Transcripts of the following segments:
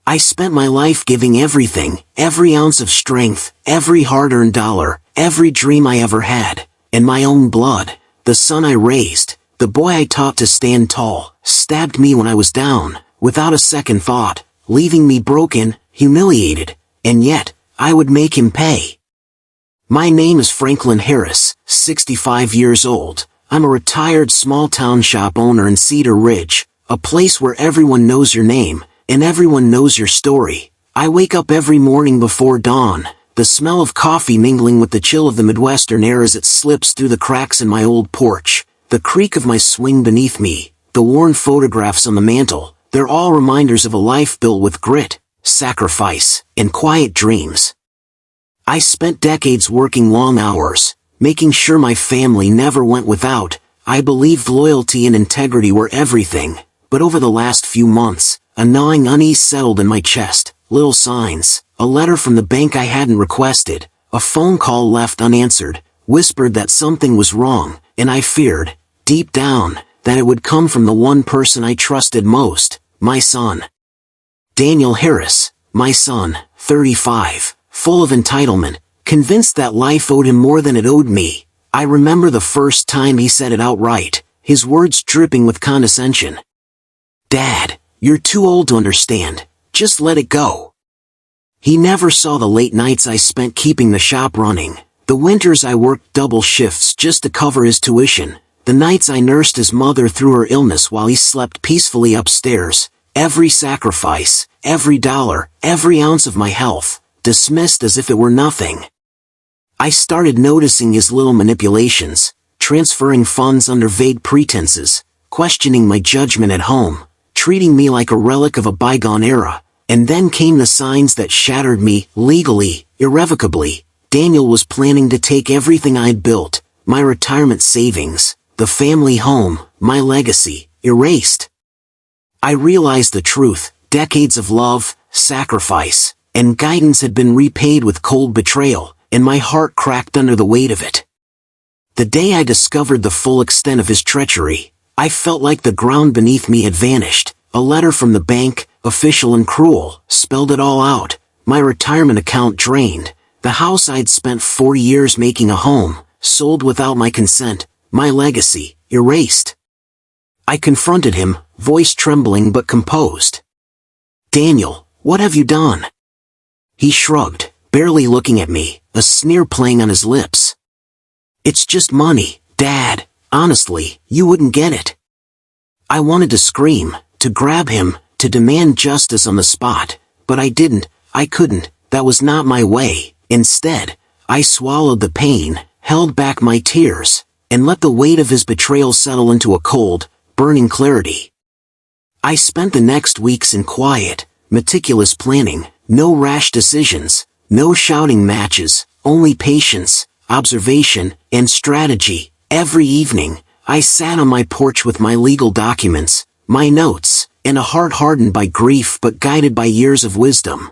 I spent my life giving everything, every ounce of strength, every hard-earned dollar, every dream I ever had, and my own blood, the son I raised, the boy I taught to stand tall, stabbed me when I was down, without a second thought, leaving me broken, humiliated, and yet, I would make him pay. My name is Franklin Harris, 65 years old. I'm a retired small-town shop owner in Cedar Ridge, a place where everyone knows your name, and everyone knows your story. I wake up every morning before dawn, the smell of coffee mingling with the chill of the Midwestern air as it slips through the cracks in my old porch, the creak of my swing beneath me, the worn photographs on the mantle. They're all reminders of a life built with grit, sacrifice, and quiet dreams. I spent decades working long hours, making sure my family never went without. I believed loyalty and integrity were everything, but over the last few months, a gnawing unease settled in my chest. Little signs, a letter from the bank I hadn't requested, a phone call left unanswered, whispered that something was wrong, and I feared, deep down, that it would come from the one person I trusted most, my son. Daniel Harris, my son, 35, full of entitlement, convinced that life owed him more than it owed me. I remember the first time he said it outright, his words dripping with condescension. "Dad, you're too old to understand. Just let it go." He never saw the late nights I spent keeping the shop running, the winters I worked double shifts just to cover his tuition, the nights I nursed his mother through her illness while he slept peacefully upstairs. Every sacrifice, every dollar, every ounce of my health, dismissed as if it were nothing. I started noticing his little manipulations, transferring funds under vague pretenses, questioning my judgment at home, treating me like a relic of a bygone era. And then came the signs that shattered me, legally, irrevocably. Daniel was planning to take everything I'd built, my retirement savings, the family home, my legacy, erased. I realized the truth. Decades of love, sacrifice, and guidance had been repaid with cold betrayal, and my heart cracked under the weight of it. The day I discovered the full extent of his treachery, I felt like the ground beneath me had vanished. A letter from the bank, official and cruel, spelled it all out. My retirement account drained. The house I'd spent 40 years making a home, sold without my consent. My legacy, erased. I confronted him, voice trembling but composed. "Daniel, what have you done?" He shrugged, barely looking at me, a sneer playing on his lips. "It's just money, Dad. Honestly, you wouldn't get it." I wanted to scream, to grab him, to demand justice on the spot, but I didn't, I couldn't, that was not my way. Instead, I swallowed the pain, held back my tears, and let the weight of his betrayal settle into a cold, burning clarity. I spent the next weeks in quiet, meticulous planning, no rash decisions, no shouting matches, only patience, observation, and strategy. Every evening, I sat on my porch with my legal documents, my notes, and a heart hardened by grief but guided by years of wisdom.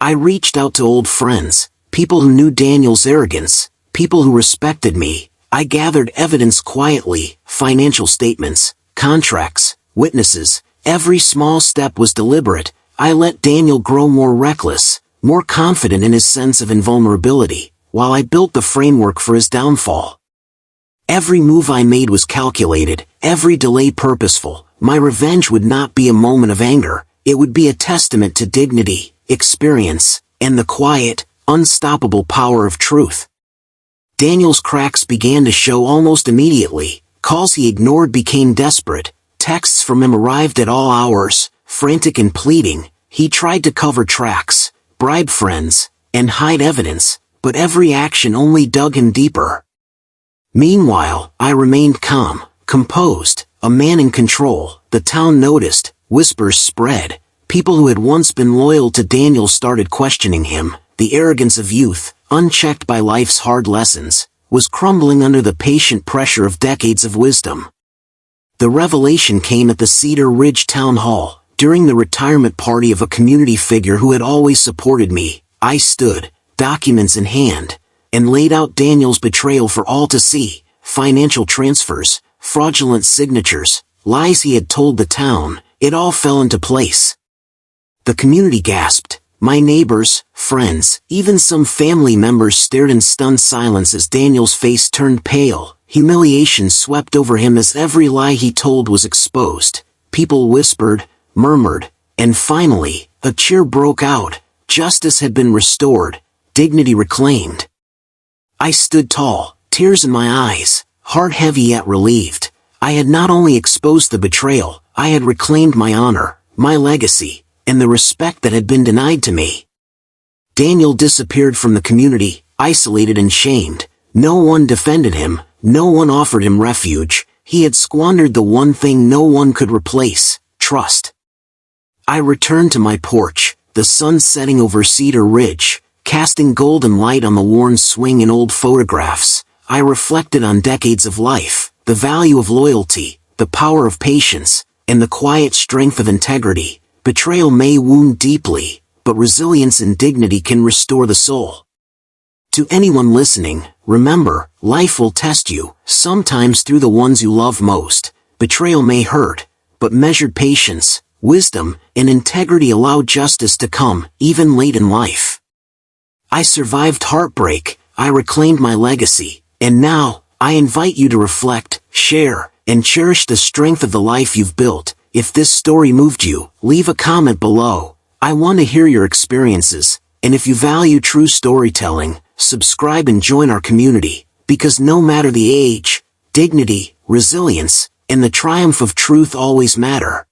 I reached out to old friends, people who knew Daniel's arrogance, people who respected me. I gathered evidence quietly, financial statements, contracts, witnesses. Every small step was deliberate. I let Daniel grow more reckless, more confident in his sense of invulnerability, while I built the framework for his downfall. Every move I made was calculated, every delay purposeful. My revenge would not be a moment of anger, it would be a testament to dignity, experience, and the quiet, unstoppable power of truth. Daniel's cracks began to show almost immediately. Calls he ignored became desperate. Texts from him arrived at all hours, frantic and pleading. He tried to cover tracks, bribe friends, and hide evidence, but every action only dug him deeper. Meanwhile, I remained calm, composed, a man in control. The town noticed, whispers spread. People who had once been loyal to Daniel started questioning him. The arrogance of youth, unchecked by life's hard lessons, was crumbling under the patient pressure of decades of wisdom. The revelation came at the Cedar Ridge Town Hall, during the retirement party of a community figure who had always supported me. I stood, documents in hand, and laid out Daniel's betrayal for all to see. Financial transfers, fraudulent signatures, lies he had told the town, it all fell into place. The community gasped. My neighbors, friends, even some family members stared in stunned silence as Daniel's face turned pale. Humiliation swept over him as every lie he told was exposed. People whispered, murmured, and finally, a cheer broke out. Justice had been restored, dignity reclaimed. I stood tall, tears in my eyes, heart heavy yet relieved. I had not only exposed the betrayal, I had reclaimed my honor, my legacy, and the respect that had been denied to me. Daniel disappeared from the community, isolated and shamed. No one defended him, no one offered him refuge. He had squandered the one thing no one could replace, trust. I returned to my porch, the sun setting over Cedar Ridge, casting golden light on the worn swing in old photographs. I reflected on decades of life, the value of loyalty, the power of patience, and the quiet strength of integrity. Betrayal may wound deeply, but resilience and dignity can restore the soul. To anyone listening, remember, life will test you, sometimes through the ones you love most. Betrayal may hurt, but measured patience, wisdom, and integrity allow justice to come, even late in life. I survived heartbreak, I reclaimed my legacy, and now, I invite you to reflect, share, and cherish the strength of the life you've built. If this story moved you, leave a comment below. I want to hear your experiences, and if you value true storytelling, subscribe and join our community, because no matter the age, dignity, resilience, and the triumph of truth always matter.